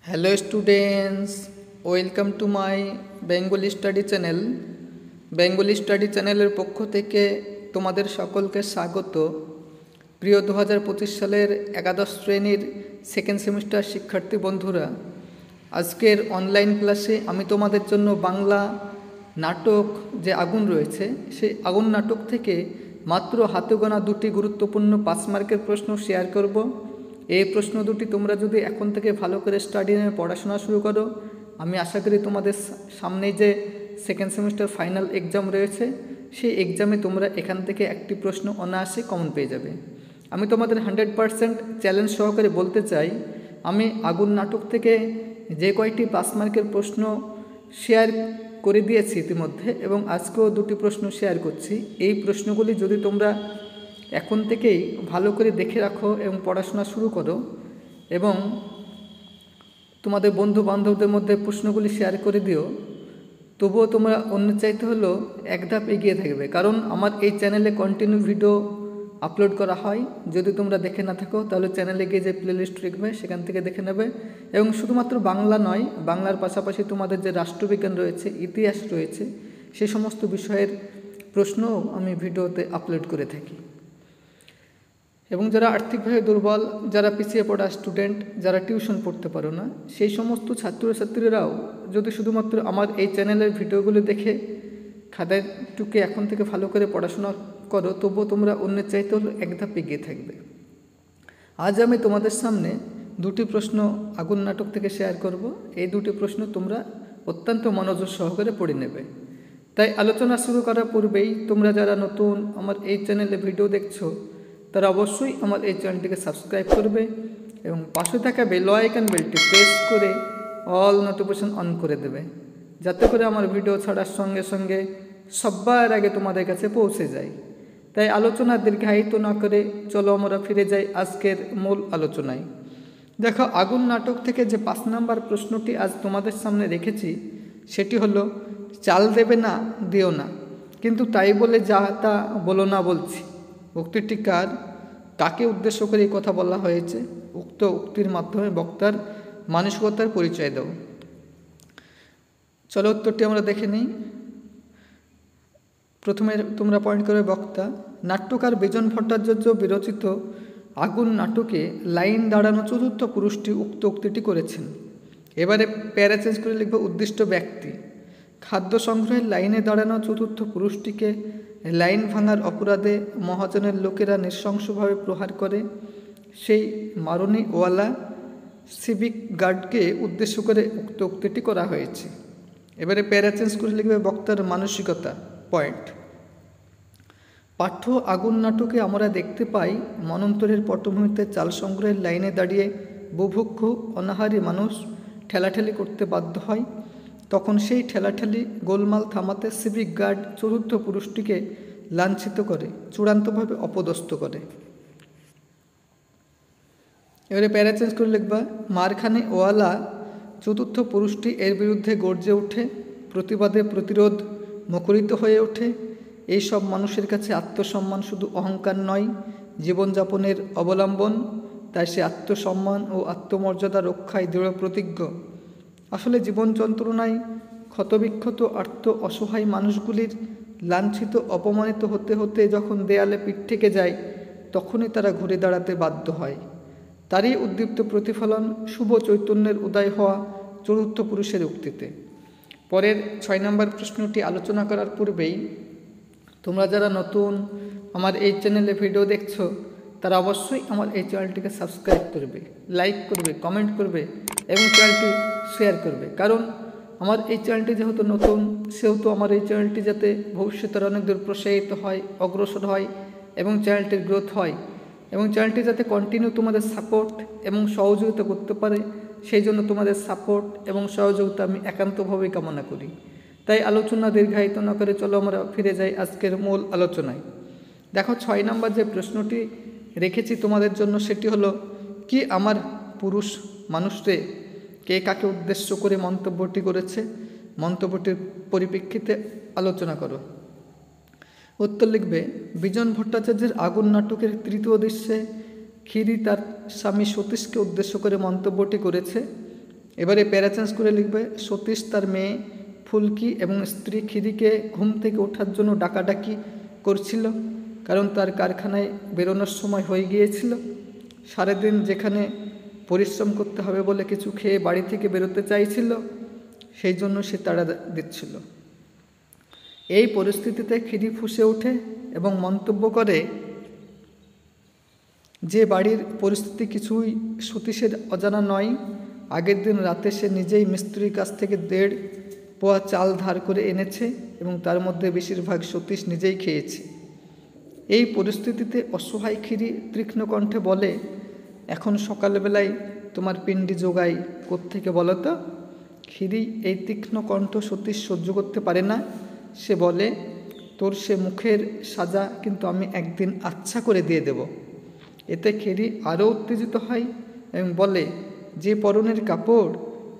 Hello students, welcome to my Bengali study channel. Bengali study চ্যানেলের পক্ষ থেকে তোমাদের সকলকে স্বাগত। প্রিয় 2025 সালের একাদশ শ্রেণীর সেকেন্ড সেমিস্টার শিক্ষার্থী বন্ধুরা, আজকের অনলাইন ক্লাসে আমি তোমাদের জন্য বাংলা নাটক যে আগুন রয়েছে সেই আগুন নাটক থেকে মাত্র হাতে গোনা দুটি গুরুত্বপূর্ণ 5 মার্কের প্রশ্ন শেয়ার করব। এই প্রশ্ন দুটি তোমরা যদি এখন থেকে ভালো করে স্টাডি নিয়ে পড়াশোনা শুরু করো, আমি আশা করি তোমাদের সামনেই যে সেকেন্ড সেমিস্টার ফাইনাল এক্সাম রয়েছে সেই এক্সামে তোমরা এখান থেকে একটি প্রশ্ন অনায়াসে কমন পেয়ে যাবে। আমি তোমাদের 100% চ্যালেঞ্জ সহকারে বলতে চাই, আমি আগুন নাটক থেকে যে কয়টি 5 মার্কের প্রশ্ন শেয়ার করে দিয়েছি ইতিমধ্যে এবং আজকেও দুটি প্রশ্ন শেয়ার করছি। এই প্রশ্নগুলি যদি তোমরা এখন থেকেই ভালো করে দেখে রাখো এবং পড়াশোনা শুরু করো এবং তোমাদের বন্ধু বান্ধবদের মধ্যে প্রশ্নগুলি শেয়ার করে দিও, তবুও তোমরা অন্য চাইতে হলেও এক ধাপ এগিয়ে থাকবে। কারণ আমার এই চ্যানেলে কন্টিনিউ ভিডিও আপলোড করা হয়। যদি তোমরা দেখে না থাকো তাহলে চ্যানেলে গিয়ে যে প্লেলিস্ট দেখবে সেখান থেকে দেখে নেবে। এবং শুধুমাত্র বাংলা নয়, বাংলার পাশাপাশি তোমাদের যে রাষ্ট্রবিজ্ঞান রয়েছে, ইতিহাস রয়েছে, সেই সমস্ত বিষয়ের প্রশ্নও আমি ভিডিওতে আপলোড করে থাকি। এবং যারা আর্থিকভাবে দুর্বল, যারা পিছিয়ে পড়া স্টুডেন্ট, যারা টিউশন পড়তে পারো না, সেই সমস্ত ছাত্রছাত্রীরাও যদি শুধুমাত্র আমার এই চ্যানেলের ভিডিওগুলো দেখে খাতায় টুকে এখন থেকে ভালো করে পড়াশোনা করো, তবুও তোমরা অন্যের চাইতে হলো এক ধাপ এগিয়ে থাকবে। আজ আমি তোমাদের সামনে দুটি প্রশ্ন আগুন নাটক থেকে শেয়ার করব। এই দুটি প্রশ্ন তোমরা অত্যন্ত মনোযোগ সহকারে পড়ে নেবে। তাই আলোচনা শুরু করার পূর্বেই তোমরা যারা নতুন আমার এই চ্যানেলে ভিডিও দেখছো তারা অবশ্যই আমার এই চ্যানেলটিকে সাবস্ক্রাইব করবে এবং পাশে থাকা বেল আইকন বেলটি প্রেস করে অল নোটিফিকেশন অন করে দেবে, যাতে করে আমার ভিডিও ছাড়ার সঙ্গে সঙ্গে সবার আগে তোমাদের কাছে পৌঁছে যায়। তাই আলোচনা দীর্ঘায়িত না করে চলো আমরা ফিরে যাই আজকের মূল আলোচনায়। দেখো, আগুন নাটক থেকে যে 5 নাম্বার প্রশ্নটি আজ তোমাদের সামনে রেখেছি সেটি হলো, চাল দেবে না দিও না, কিন্তু তাই বলে যা তা বলো না বলছি। উক্তিটি কার, কাকে উদ্দেশ্য করে এই কথা বলা হয়েছে? উক্ত উক্তির মাধ্যমে বক্তার মানসিকতার পরিচয় দাও। চলো উত্তরটি আমরা দেখে নিই। প্রথমে তোমরা পয়েন্ট করবে বক্তা। নাট্যকার বিজন ভট্টাচার্য বিরচিত আগুন নাটকে লাইন দাঁড়ানো চতুর্থ পুরুষটি উক্ত উক্তিটি করেছেন। এবারে প্যারা চেঞ্জ করে লিখবে উদ্দিষ্ট ব্যক্তি। খাদ্য সংগ্রহের লাইনে দাঁড়ানো চতুর্থ পুরুষটিকে লাইন ভাঙার অপরাধে মহাজনের লোকেরা নৃশংসভাবে প্রহার করে। সেই মারণীওয়ালা সিভিক গার্ডকে উদ্দেশ্য করে উক্ত উক্তিটি করা হয়েছে। এবারে প্যারা চেঞ্জ করে লিখবে বক্তার মানসিকতা। পয়েন্ট। পাঠ্য আগুন নাটকে আমরা দেখতে পাই মনন্তরের পটভূমিতে চাল সংগ্রহের লাইনে দাঁড়িয়ে বুভুক্ষু অনাহারী মানুষ ঠেলাঠেলি করতে বাধ্য হয়। তখন সেই ঠেলাঠেলি গোলমাল থামাতে সিভিক গার্ড চতুর্থ পুরুষটিকে লাঞ্ছিত করে, চূড়ান্তভাবে অপদস্থ করে। এবারে প্যারা চেঞ্জ করে লিখবা মারখানে ওয়ালা চতুর্থ পুরুষটি এর বিরুদ্ধে গর্জে ওঠে, প্রতিবাদে প্রতিরোধ মুখরিত হয়ে ওঠে। এই সব মানুষের কাছে আত্মসম্মান শুধু অহংকার নয়, জীবনযাপনের অবলম্বন। তাই সে আত্মসম্মান ও আত্মমর্যাদা রক্ষায় দৃঢ় প্রতিজ্ঞ। আসলে জীবন যন্ত্রণায় ক্ষতবিক্ষত আর্ত অসহায় মানুষগুলির লাঞ্ছিত অপমানিত হতে হতে যখন দেয়ালে পিঠ থেকে যায়, তখনই তারা ঘুরে দাঁড়াতে বাধ্য হয়। তারই উদ্দীপ্ত প্রতিফলন শুভ চৈতন্যের উদয় হওয়া চতুর্থ পুরুষের উক্তিতে। পরের 6 নম্বর প্রশ্নটি আলোচনা করার পূর্বেই তোমরা যারা নতুন আমার এই চ্যানেলে ভিডিও দেখছো তারা অবশ্যই আমার এই চ্যানেলটিকে সাবস্ক্রাইব করবে, লাইক করবে, কমেন্ট করবে এবং চ্যানেলটি শেয়ার করবে। কারণ আমার এই চ্যানেলটি যেহেতু নতুন, সেহেতু আমার এই চ্যানেলটি যাতে ভবিষ্যতের অনেক দূর প্রসারিত হয়, অগ্রসর হয় এবং চ্যানেলটির গ্রোথ হয় এবং চ্যানেলটি যাতে কন্টিনিউ তোমাদের সাপোর্ট এবং সহযোগিতা করতে পারে, সেই জন্য তোমাদের সাপোর্ট এবং সহযোগিতা আমি একান্তভাবেই কামনা করি। তাই আলোচনা দীর্ঘায়িত না করে চলো আমরা ফিরে যাই আজকের মূল আলোচনায়। দেখো, 6 নম্বর যে প্রশ্নটি রেখেছি তোমাদের জন্য সেটি হলো, কি আমার পুরুষ মানুষরে, কে কাকে উদ্দেশ্য করে মন্তব্যটি করেছে, মন্তব্যটির পরিপ্রেক্ষিতে আলোচনা করো। উত্তর লিখবে বিজন ভট্টাচার্যের আগুন নাটকের তৃতীয় দৃশ্যে ক্ষীরি তার স্বামী সতীশকে উদ্দেশ্য করে মন্তব্যটি করেছে। এবারে প্যারা চেঞ্জ করে লিখবে, সতীশ তার মেয়ে ফুলকি এবং স্ত্রী খিরিকে ঘুম থেকে ওঠার জন্য ডাকাডাকি করছিল, কারণ তার কারখানায় বেরোনোর সময় হয়ে গিয়েছিল। সারাদিন যেখানে পরিশ্রম করতে হবে বলে কিছু খেয়ে বাড়ি থেকে বেরোতে চাইছিল, সেই জন্য সে তাড়া দিচ্ছিল। এই পরিস্থিতিতে খিরি ফুঁসে ওঠে এবং মন্তব্য করে যে বাড়ির পরিস্থিতি কিছুই সতীশের অজানা নয়। আগের দিন রাতে সে নিজেই মিস্ত্রির কাছ থেকে 1.5 পোয়া চাল ধার করে এনেছে এবং তার মধ্যে বেশিরভাগ সতীশ নিজেই খেয়েছে। এই পরিস্থিতিতে অসহায় খিরি তীক্ষ্ণ কণ্ঠে বলে, এখন সকালবেলায় তোমার পিণ্ডি জোগাই কোত্থেকে বলো তো? খিরি এই তীক্ষ্ণ কণ্ঠ সতীশ সহ্য করতে পারে না। সে বলে, তোর সে মুখের সাজা কিন্তু আমি একদিন আচ্ছা করে দিয়ে দেব। এতে খিরি আরও উত্তেজিত হয় এবং বলে, যে পরনের কাপড়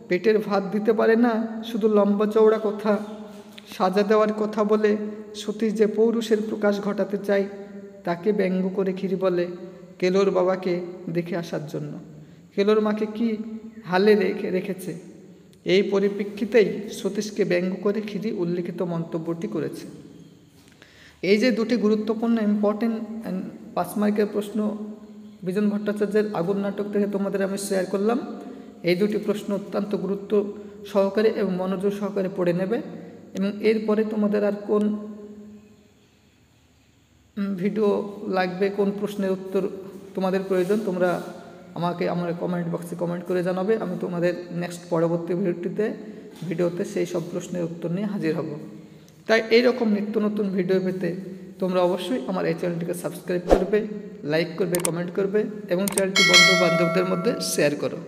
পেটের ভাত দিতে পারে না, শুধু লম্বা চওড়া কথা সাজা দেওয়ার কথা বলে সতীশ যে পৌরুষের প্রকাশ ঘটাতে চায়, তাকে ব্যঙ্গ করে খিরি বলে কেলোর বাবাকে দেখে আসার জন্য। কেলোর মাকে কি হালে রেখেছে। এই পরিপ্রেক্ষিতেই সতীশকে ব্যঙ্গ করে খিরি উল্লিখিত মন্তব্যটি করেছে। এই যে দুটি গুরুত্বপূর্ণ ইম্পর্টেন্ট 5 মার্কের প্রশ্ন বিজন ভট্টাচার্যের আগুন নাটক থেকে তোমাদের আমি শেয়ার করলাম। এই দুটি প্রশ্ন অত্যন্ত গুরুত্ব সহকারে এবং মনোযোগ সহকারে পড়ে নেবে, এবং এরপরে তোমাদের আর কোন ভিডিও লাগবে, কোন প্রশ্নের উত্তর তোমাদের প্রয়োজন, তোমরা আমাকে আমার কমেন্ট বক্সে কমেন্ট করে জানাবে। আমি তোমাদের নেক্সট পরবর্তী ভিডিওতে সেই সব প্রশ্নের উত্তর নিয়ে হাজির হব। তাই এইরকম নিত্য নতুন ভিডিও পেতে তোমরা অবশ্যই আমার এই চ্যানেলটিকে সাবস্ক্রাইব করবে, লাইক করবে, কমেন্ট করবে এবং চ্যানেলটি বন্ধু বান্ধবদের মধ্যে শেয়ার করো।